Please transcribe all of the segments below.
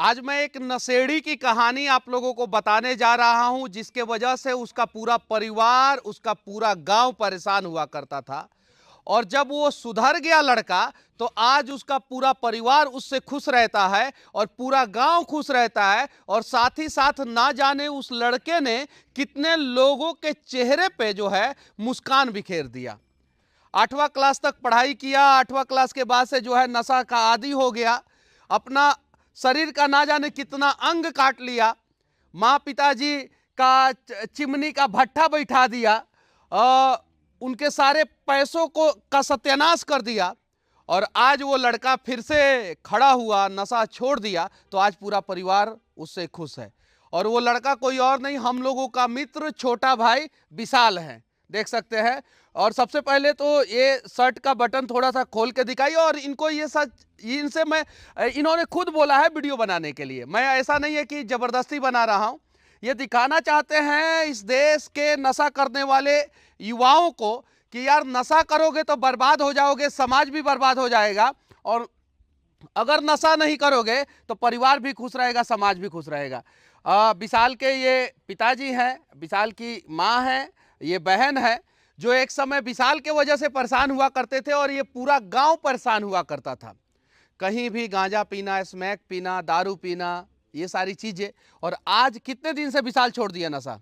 आज मैं एक नशेड़ी की कहानी आप लोगों को बताने जा रहा हूं, जिसके वजह से उसका पूरा परिवार, उसका पूरा गांव परेशान हुआ करता था। और जब वो सुधर गया लड़का, तो आज उसका पूरा परिवार उससे खुश रहता है और पूरा गांव खुश रहता है। और साथ ही साथ ना जाने उस लड़के ने कितने लोगों के चेहरे पे जो है मुस्कान बिखेर दिया। 8वां क्लास तक पढ़ाई किया, 8वां क्लास के बाद से जो है नशा का आदी हो गया। अपना शरीर का ना जाने कितना अंग काट लिया। माँ पिताजी का चिमनी का भट्ठा बैठा दिया, उनके सारे पैसों को का सत्यानाश कर दिया। और आज वो लड़का फिर से खड़ा हुआ, नशा छोड़ दिया, तो आज पूरा परिवार उससे खुश है। और वो लड़का कोई और नहीं, हम लोगों का मित्र छोटा भाई विशाल है, देख सकते हैं। और सबसे पहले तो ये शर्ट का बटन थोड़ा सा खोल के दिखाइए। और इनको ये सच, इनसे मैं, इन्होंने खुद बोला है वीडियो बनाने के लिए, मैं ऐसा नहीं है कि जबरदस्ती बना रहा हूं। ये दिखाना चाहते हैं इस देश के नशा करने वाले युवाओं को कि यार नशा करोगे तो बर्बाद हो जाओगे, समाज भी बर्बाद हो जाएगा। और अगर नशा नहीं करोगे तो परिवार भी खुश रहेगा, समाज भी खुश रहेगा। विशाल के ये पिताजी हैं, विशाल की माँ है, ये बहन है, जो एक समय विशाल के वजह से परेशान हुआ करते थे। और ये पूरा गांव परेशान हुआ करता था। कहीं भी गांजा पीना, स्मैक पीना, दारू पीना, ये सारी चीजें। और आज कितने दिन से विशाल छोड़ दिया नशा?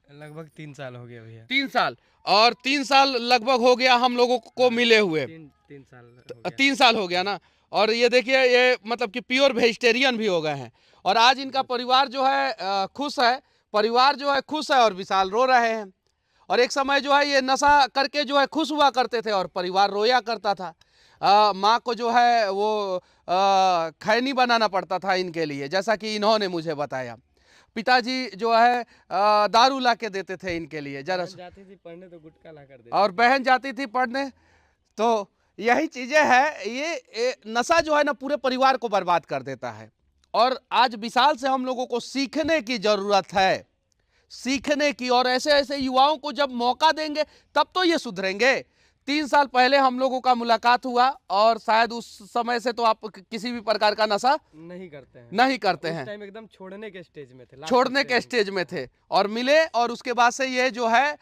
लगभग 3 साल हो गया भैया। 3 साल। और 3 साल लगभग हो गया हम लोगों को मिले हुए। 3 साल हो गया। 3 साल हो गया ना। और ये देखिए, ये मतलब कि प्योर वेजिटेरियन भी हो गए हैं। और आज इनका परिवार जो है खुश है, परिवार जो है खुश है और विशाल रो रहे हैं। और एक समय जो है ये नशा करके जो है खुश हुआ करते थे और परिवार रोया करता था। माँ को जो है वो खैनी बनाना पड़ता था इनके लिए, जैसा कि इन्होंने मुझे बताया। पिताजी जो है दारू ला के देते थे इनके लिए, जरा जाती थी पढ़ने तो गुटखा ला कर देती और बहन जाती थी पढ़ने। तो यही चीजें हैं। ये नशा जो है ना पूरे परिवार को बर्बाद कर देता है। और आज विशाल से हम लोगों को सीखने की जरूरत है, सीखने की। और ऐसे ऐसे युवाओं को जब मौका देंगे तब तो ये सुधरेंगे। 3 साल पहले हम लोगों का मुलाकात हुआ और शायद उस समय से तो आप किसी भी प्रकार का नशा नहीं करते हैं। नहीं करते हैं, टाइम एकदम छोड़ने के स्टेज में थे, छोड़ने के स्टेज में थे और मिले। और उसके बाद से ये जो है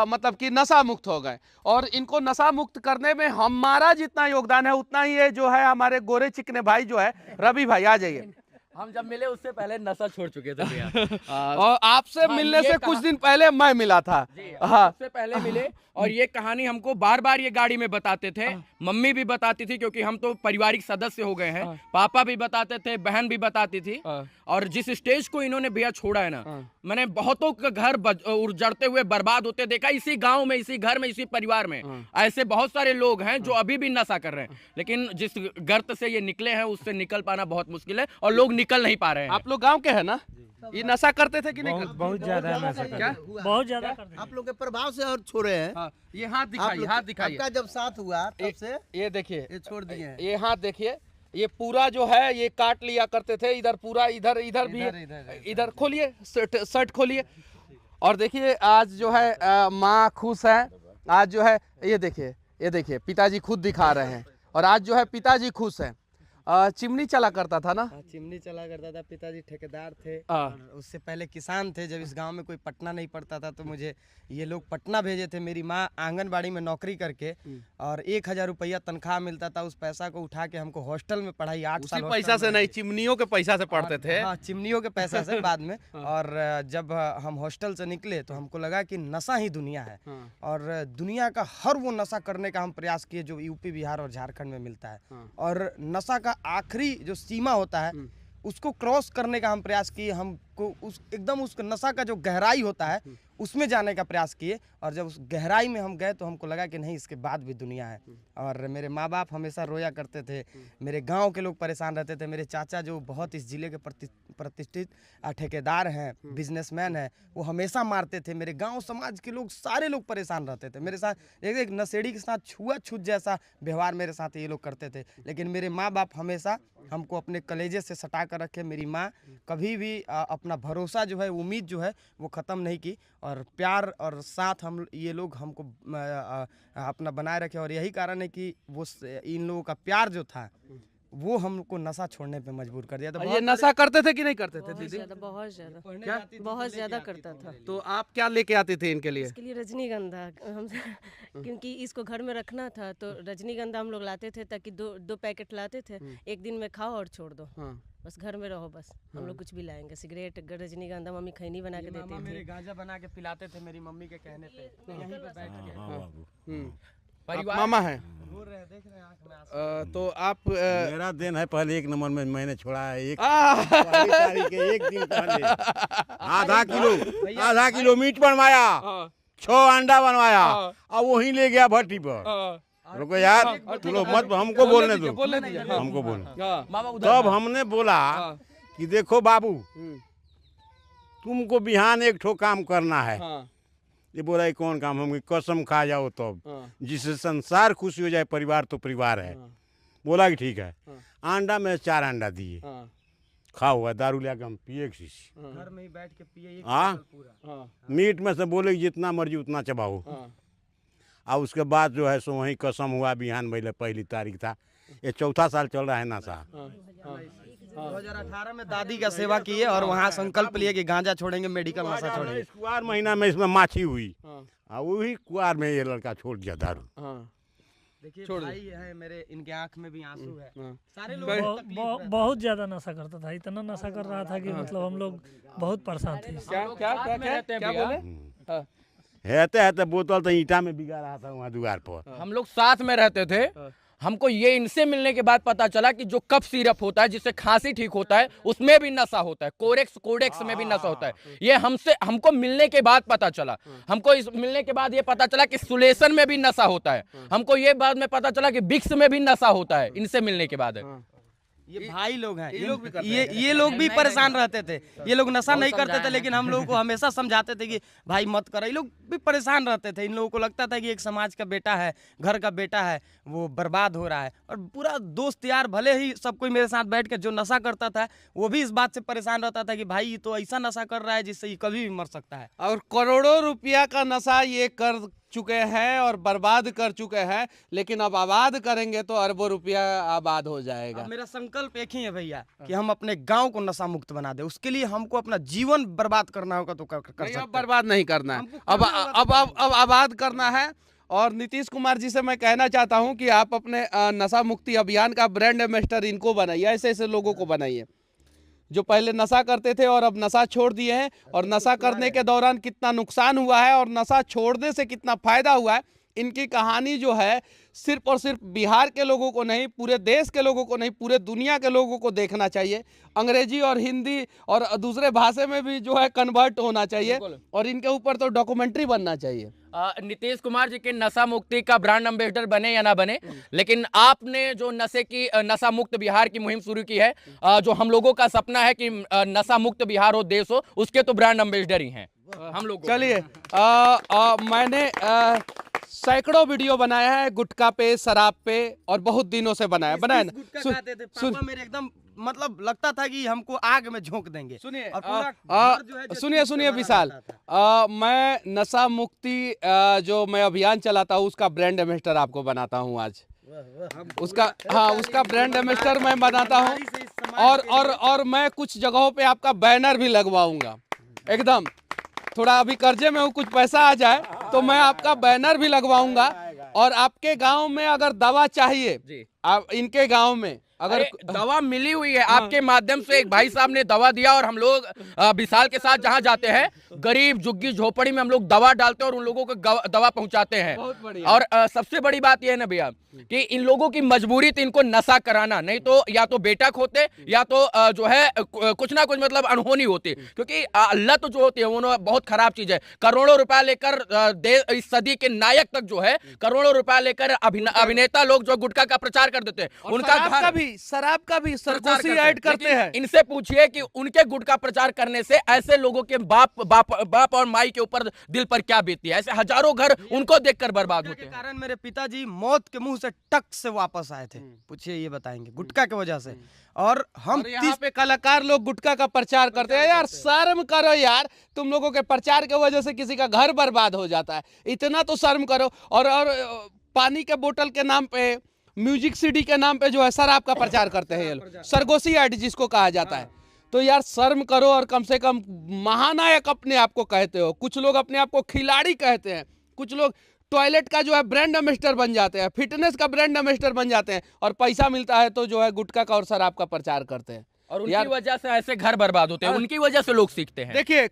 मतलब कि नशा मुक्त हो गए। और इनको नशा मुक्त करने में हमारा जितना योगदान है उतना ही ये जो है हमारे गोरे चिकने भाई जो है रवि भाई, आ जाइए। हम जब मिले उससे पहले नशा छोड़ चुके थे भैया। और आपसे मिलने से कुछ दिन पहले मैं मिला था। हाँ, उससे पहले मिले और ये कहानी हमको बार बार ये गाड़ी में बताते थे। मम्मी भी बताती थी क्योंकि हम तो पारिवारिक सदस्य हो गए हैं। पापा भी बताते थे, बहन भी बताती थी। और जिस स्टेज को इन्होंने भैया छोड़ा है ना, मैंने बहुतों का घर उजड़ते हुए बर्बाद होते देखा, इसी गांव में, इसी घर में, इसी परिवार में। ऐसे बहुत सारे लोग हैं जो अभी भी नशा कर रहे हैं, लेकिन जिस गर्त से ये निकले हैं उससे निकल पाना बहुत मुश्किल है और लोग निकल नहीं पा रहे हैं। आप लोग गांव के हैं ना? ये नशा करते थे कि नहीं करते? बहुत ज्यादा नशा क्या? बहुत ज्यादा आप लोग के प्रभाव से और छोड़े हैं। हाँ, ये हाथ दिखाइए, हाथ दिखाइए। आपका जब साथ हुआ तब से ये देखिए, ये छोड़ दिए हैं। ये हाथ देखिए, ये पूरा जो है ये काट लिया करते थे। इधर पूरा, इधर इधर भी, इधर खोलिए, शर्ट खोलिए। और देखिए आज जो है माँ खुश है। आज जो है ये देखिए, ये देखिए पिताजी खुद दिखा रहे हैं। और आज जो है पिताजी खुश हैं। चिमनी चला करता था ना? चिमनी चला करता था, पिताजी ठेकेदार थे और उससे पहले किसान थे। जब इस गांव में कोई पटना नहीं पड़ता था तो मुझे ये लोग पटना भेजे थे। मेरी माँ आंगनबाड़ी में नौकरी करके और 1000 रुपया तनख्वाह मिलता था। उस पैसा को उठा के हमको हॉस्टल में पढ़ाई 8 साल। पैसा से नहीं, चिमनियों के पैसा से पढ़ते थे। हाँ, चिमनियों के पैसा से बाद में। और जब हम हॉस्टल से निकले तो हमको लगा कि नशा ही दुनिया है। और दुनिया का हर वो नशा करने का हम प्रयास किए जो यूपी, बिहार और झारखंड में मिलता है। और नशा का आखिरी जो सीमा होता है उसको क्रॉस करने का हम प्रयास किए। हमको उस एकदम उस नशा का जो गहराई होता है उसमें जाने का प्रयास किए। और जब उस गहराई में हम गए तो हमको लगा कि नहीं, इसके बाद भी दुनिया है। और मेरे माँ बाप हमेशा रोया करते थे, मेरे गांव के लोग परेशान रहते थे। मेरे चाचा जो बहुत इस जिले के प्रतिष्ठित ठेकेदार हैं, बिजनेसमैन हैं, वो हमेशा मारते थे। मेरे गांव समाज के लोग, सारे लोग परेशान रहते थे। मेरे साथ एक नशेड़ी के साथ छुआछूत जैसा व्यवहार मेरे साथ ये लोग करते थे। लेकिन मेरे माँ बाप हमेशा हमको अपने कलेजे से सटा कर रखे। मेरी माँ कभी भी अपना भरोसा जो है, उम्मीद जो है वो ख़त्म नहीं की। और प्यार और साथ हम ये लोग हमको अपना बनाए रखे। और यही कारण है कि वो इन लोगों का प्यार जो था वो हमको नशा छोड़ने पे मजबूर कर दिया। तो ये नशा करते थे कि नहीं करते थे दीदी? बहुत ज्यादा करता था। तो आप क्या लेके आते थे इनके लिए? इसके लिए रजनीगंधा हम क्योंकि इसको घर में रखना था तो रजनीगंधा हम लोग लाते थे, ताकि दो पैकेट लाते थे, एक दिन में खाओ और छोड़ दो, बस घर में रहो, बस हम लोग कुछ भी लाएंगे, सिगरेट, रजनीगंधा मम्मी खैनी बना के देती मेरे थी। गांजा बना के पिलाते थे मेरी मम्मी के कहने पे, यहीं पे बैठ के। परिवार मामा है देख रहे हैं आंख में आंसू। तो आप मेरा दिन है पहले 1 नंबर में मैंने छोड़ा है, पहली तारीख के 1 दिन पहले आधा किलो मीट बनवाया, 6 अंडा बनवाया और वहीं ले गया भट्टी पर। रुको यार, तुम लोग मत, हमको बोलने दो, हमको बोलने। तब हमने बोला कि देखो बाबू, तुमको बिहान एक ठो काम करना है। ये बोला ये कौन काम? हम कसम खा जाओ तब, जिससे संसार खुशी हो जाए, परिवार तो परिवार है। बोला कि ठीक है। अंडा में 4 अंडा दिए, खा हुआ, दारू लिया हम पिए एक शीशी, घर में ही बैठ के पिए हाँ। मीट में से बोले जितना मर्जी उतना चबाओ। और उसके बाद जो है सो वही कसम हुआ, बिहान भैले पहली तारीख था। ये 4था साल चल रहा है नशा। 2018 में दादी का सेवा किए और वहाँ संकल्प लिए कि गांजा छोड़ेंगे, मेडिकल नशा छोड़ेंगे। कुआर महीना में इसमें माछी हुई, वही कुआर में ये लड़का छोड़ दिया दारू। देखिए भाई है मेरे, इनके आंख में भी आंसू है। सारे लोग बहुत ज्यादा नशा करता था, इतना नशा कर रहा था कि मतलब हम लोग बहुत परेशान थे। क्या बोले? है बोतल तो ईंटा में बिगा रहा था वहाँ द्वार पर। हम लोग साथ में रहते थे। हमको ये इनसे मिलने के बाद पता चला कि जो कफ सिरप होता है जिससे खांसी ठीक होता है, उसमें भी नशा होता है। कोडेक्स में भी नशा होता है। ये हमको मिलने के बाद पता चला। हमको इस मिलने के बाद ये पता चला कि सुलेशन में भी नशा होता है। हमको ये बाद में पता चला कि बिक्स में भी नशा होता है, इनसे मिलने के बाद। ये भाई लोग हैं, ये लोग भी परेशान रहते थे। ये लोग नशा नहीं करते थे, लेकिन हम लोगों को हमेशा समझाते थे कि भाई मत करो। ये लोग भी परेशान रहते थे। इन लोगों को लगता था कि एक समाज का बेटा है, घर का बेटा है, वो बर्बाद हो रहा है। और पूरा दोस्त यार, भले ही सब कोई मेरे साथ बैठ के जो नशा करता था, वो भी इस बात से परेशान रहता था कि भाई ये तो ऐसा नशा कर रहा है जिससे ये कभी भी मर सकता है। और करोड़ों रुपया का नशा ये कर चुके हैं और बर्बाद कर चुके हैं, लेकिन अब आबाद करेंगे तो अरबों रुपया आबाद हो जाएगा। मेरा संकल्प एक ही है भैया, कि हम अपने गांव को नशा मुक्त बना दे। उसके लिए हमको अपना जीवन बर्बाद करना होगा तो कर सकते हैं। अब बर्बाद नहीं करना है, अब आबाद करना है। और नीतीश कुमार जी से मैं कहना चाहता हूं कि आप अपने नशा मुक्ति अभियान का ब्रांड एम्बेसडर इनको बनाइए, ऐसे ऐसे लोगों को बनाइए जो पहले नशा करते थे और अब नशा छोड़ दिए हैं, और नशा करने के दौरान कितना नुकसान हुआ है और नशा छोड़ने से कितना फायदा हुआ है। इनकी कहानी जो है सिर्फ और सिर्फ बिहार के लोगों को नहीं, पूरे देश के लोगों को नहीं, पूरे दुनिया के लोगों को देखना चाहिए। अंग्रेजी और हिंदी और दूसरे भाषा में भी जो है कन्वर्ट होना चाहिए, और इनके ऊपर तो डॉक्यूमेंट्री बनना चाहिए। नीतीश कुमार जी के नशा मुक्ति का ब्रांड एम्बेसडर बने या ना बने, लेकिन आपने जो नशा मुक्त बिहार की मुहिम शुरू की है, जो हम लोगों का सपना है कि नशा मुक्त बिहार हो, देश हो, उसके तो ब्रांड एम्बेसडर ही हैं हम लोग। चलिए, मैंने सैकड़ों वीडियो बनाया है गुटखा पे, शराब पे, और बहुत दिनों से बनाया ना। पापा मेरे एकदम मतलब लगता था कि हमको आग में झोंक देंगे। सुनिए विशाल, मैं नशा मुक्ति जो मैं अभियान चलाता हूँ उसका ब्रांड एम्बेसडर आपको बनाता हूँ आज। उसका ब्रांड एम्बेसडर मैं बनाता हूँ, और मैं कुछ जगहों पे आपका बैनर भी लगवाऊंगा। एकदम थोड़ा अभी कर्जे में हूँ, कुछ पैसा आ जाए तो मैं आपका बैनर भी लगवाऊंगा। और आपके गांव में अगर दवा चाहिए, आप इनके गांव में अगर दवा मिली हुई है आपके माध्यम से, एक भाई साहब ने दवा दिया, और हम लोग विशाल के साथ जहां जाते हैं, गरीब झुग्गी झोपड़ी में हम लोग दवा डालते हैं और उन लोगों को दवा पहुंचाते हैं। और सबसे बड़ी बात यह है ना भैया कि इन लोगों की मजबूरी थी इनको नशा कराना, नहीं तो या तो बेटा खोते या तो जो है कुछ ना कुछ मतलब अनहोनी होती, क्योंकि लत जो होती है वो बहुत खराब चीज है। करोड़ों रुपया लेकर इस सदी के नायक तक जो है करोड़ों रुपया लेकर अभिनेता लोग जो गुटखा का प्रचार कर देते हैं, उनका शराब का भी सरकोसी ऐड करते हैं। इनसे पूछिए कि उनके गुटखा प्रचार करने से ऐसे लोगों के बाप और माई के ऊपर दिल पर क्या बीतती है। ऐसे हजारों घर उनको देखकर बर्बाद होते हैं। कारण मेरे पिताजी मौत के मुंह से टक से वापस आए थे। पूछिए, ये बताएंगे गुटखा की वजह से। और हम यहाँ पे कलाकार लोग गुटखा का प्रचार करते हैं। यार शर्म करो यार, तुम लोगों के प्रचार की वजह से किसी का घर बर्बाद हो जाता है, इतना तो शर्म करो। और पानी के बोतल के नाम पे म्यूजिक सीडी के नाम पे जो है शराब का प्रचार करते हैं ये लोग, सरगोशी ऐड जिसको कहा जाता है। तो यार शर्म करो और कम से कम महानायक अपने आप को कहते हो। कुछ लोग अपने आप को खिलाड़ी कहते हैं, कुछ लोग टॉयलेट का जो है ब्रांड एम्बेसडर बन जाते हैं, फिटनेस का ब्रांड एम्बेसडर बन जाते हैं, और पैसा मिलता है तो जो है गुटखा का और शराब का प्रचार करते हैं। और उनकी वजह से ऐसे घर बर्बाद होते हैं, उनकी वजह से लोग सीखते हैं। देखिए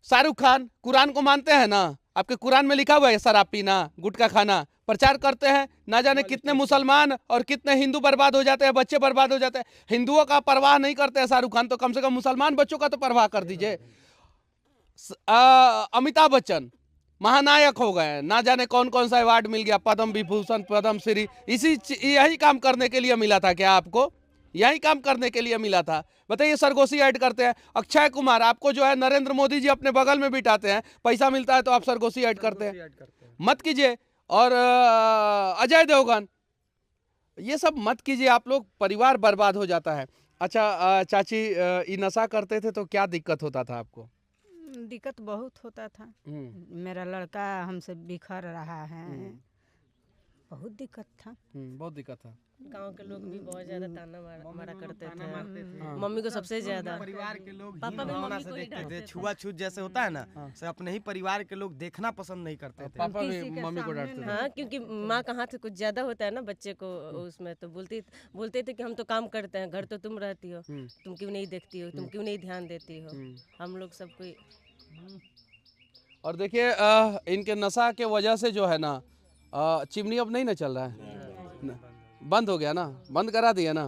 शाहरुख खान कुरान को मानते हैं ना, आपके कुरान में लिखा हुआ है शराब पीना, गुटखा खाना, प्रचार करते हैं। ना जाने कितने मुसलमान और कितने हिंदू बर्बाद हो जाते हैं, बच्चे बर्बाद हो जाते हैं। हिंदुओं का परवाह नहीं करते हैं शाहरुख खान, तो कम से कम मुसलमान बच्चों का तो परवाह कर दीजिए। अमिताभ बच्चन महानायक हो गए, ना जाने कौन कौन सा अवार्ड मिल गया, पद्म विभूषण, पद्म श्री। यही काम करने के लिए मिला था क्या आपको? यही काम करने के लिए मिला था? बताइए, सरगोशी ऐड करते हैं। अक्षय कुमार, आपको जो है नरेंद्र मोदी जी अपने बगल में बिठाते हैं, पैसा मिलता है तो आप सरगोशी ऐड करते हैं, मत कीजिए। और अजय देवगन, ये सब मत कीजिए आप लोग, परिवार बर्बाद हो जाता है। अच्छा चाची, ये नशा करते थे तो क्या दिक्कत होता था आपको? दिक्कत बहुत होता था। मेरा लड़का हमसे बिखर रहा है, बहुत दिक्कत था। बहुत दिक्कत था। गांव के लोग भी बहुत ज्यादा ताना मारा करते थे, मम्मी को सबसे ज्यादा। परिवार के लोग पापा भी भावना मम्मी से को ही देखते डांटते थे, थे। छुआछूत जैसे होता है ना, से अपने ही परिवार के लोग देखना पसंद नहीं करते थे। पापा भी किसी के मम्मी को सामने डांटते थे। हाँ, क्योंकि माँ का हाथ कुछ ज्यादा होता है ना बच्चे को, उसमें तो बोलते थे कि हम तो काम करते हैं, घर तो तुम रहती हो, तुम क्यों नहीं देखती हो, तुम क्यों नहीं ध्यान देती हो। हम लोग सब कोई और देखिए इनके नशा के वजह से जो है ना, चिमनी अब नहीं ना चल रहा है, बंद हो गया ना, बंद करा दिया ना।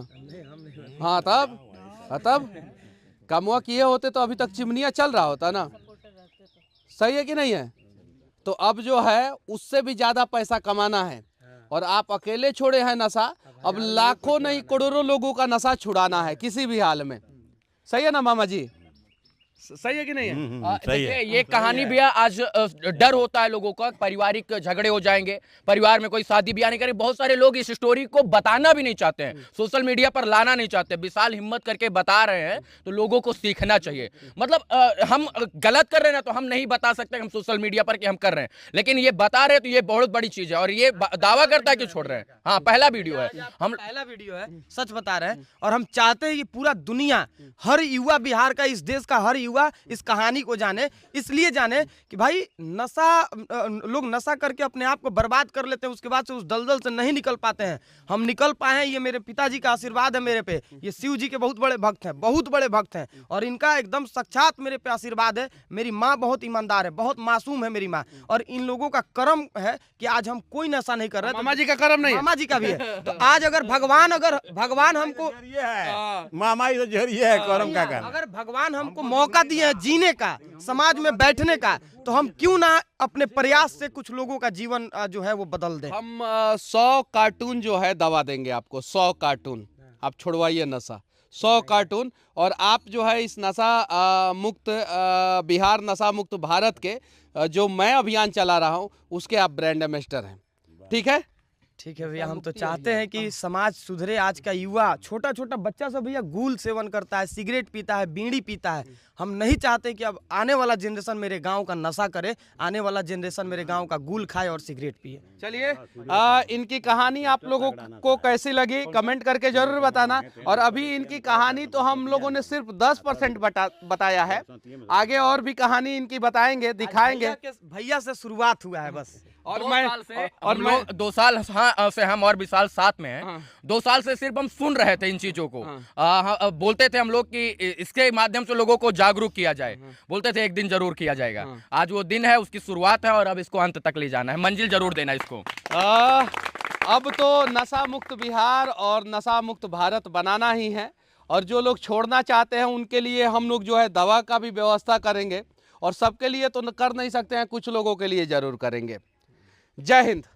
हाँ तब कामुआ किए होते तो अभी तक चिमनिया चल रहा होता ना। सही है कि नहीं है? तो अब जो है उससे भी ज्यादा पैसा कमाना है, और आप अकेले छोड़े हैं नशा, अब लाखों नहीं करोड़ों लोगों का नशा छुड़ाना है किसी भी हाल में। सही है ना मामा जी? सही है कि नहीं है? सही है। देखिए, ये कहानी भी है। आज डर होता है लोगों का, पारिवारिक झगड़े हो जाएंगे, परिवार में कोई शादी ब्याह नहीं करे। बहुत सारे लोग इस स्टोरी को बताना भी नहीं चाहते हैं, सोशल मीडिया पर लाना नहीं चाहते। विशाल हिम्मत करके बता रहे हैं तो लोगों को सीखना चाहिए। मतलब हम गलत कर रहे हैं ना, तो हम नहीं बता सकते हम सोशल मीडिया पर कि हम कर रहे हैं, लेकिन ये बता रहे हैं तो ये बहुत बड़ी चीज है। और ये दावा करता है कि छोड़ रहे हैं। हाँ, पहला वीडियो है, हम पहला वीडियो है, सच बता रहे हैं। और हम चाहते हैं कि पूरा दुनिया, हर युवा, बिहार का, इस देश का हर युवा इस कहानी को जाने। इसलिए जाने कि भाई नशा, लोग नशा करके अपने आप को बर्बाद कर लेते हैं, उसके बाद से उस दलदल से नहीं निकल पाते हैं। हम निकल पाए हैं, ये मेरे पिताजी का आशीर्वाद है मेरे पे। ये शिव जी के बहुत बड़े भक्त हैं, बहुत बड़े भक्त हैं, और इनका एकदम साक्षात मेरे पे आशीर्वाद है। मेरी माँ बहुत ईमानदार है, बहुत मासूम है मेरी माँ, और इन लोगों का कर्म है कि आज हम कोई नशा नहीं कर रहे। मामा जी का कर्म नहीं है? मामा जी का भी है। तो आज अगर भगवान हमको, मामा ही तो जरिए है कर्म का कारण। अगर भगवान हमको मौका दिए है जीने का, समाज में बैठने का, तो हम क्यों ना अपने प्रयास से कुछ लोगों का जीवन जो है वो बदल दें। हम 100 कार्टून जो है दवा देंगे आपको, 100 कार्टून, आप छुड़वाइए नशा, 100 कार्टून। और आप जो है इस नशा मुक्त बिहार, नशा मुक्त भारत के जो मैं अभियान चला रहा हूँ, उसके आप ब्रांड एम्बेसडर हैं। ठीक है? ठीक है भैया, हम तो चाहते हैं कि समाज सुधरे। आज का युवा, छोटा छोटा बच्चा सब भैया गुल सेवन करता है, सिगरेट पीता है, बीड़ी पीता है। हम नहीं चाहते कि अब आने वाला जनरेशन मेरे गांव का नशा करे, आने वाला जनरेशन मेरे गांव का गुल खाए और सिगरेट पिए। चलिए, इनकी कहानी आप लोगों को कैसी लगी कमेंट करके जरूर बताना। और अभी इनकी कहानी तो हम लोगों ने सिर्फ 10% बताया है, आगे और भी कहानी इनकी बताएंगे, दिखाएंगे। भैया से शुरुआत हुआ है बस। और मैं 2 साल से हम और विशाल साथ में हैं। 2 साल से सिर्फ हम सुन रहे थे इन चीजों को। बोलते थे हम लोग कि इसके माध्यम से लोगों को जागरूक किया जाए, बोलते थे एक दिन जरूर किया जाएगा। आज वो दिन है, उसकी शुरुआत है, और अब इसको अंत तक ले जाना है, मंजिल जरूर देना इसको। अब तो नशा मुक्त बिहार और नशा मुक्त भारत बनाना ही है। और जो लोग छोड़ना चाहते हैं उनके लिए हम लोग जो है दवा का भी व्यवस्था करेंगे, और सबके लिए तो कर नहीं सकते हैं, कुछ लोगों के लिए जरूर करेंगे। जय हिंद।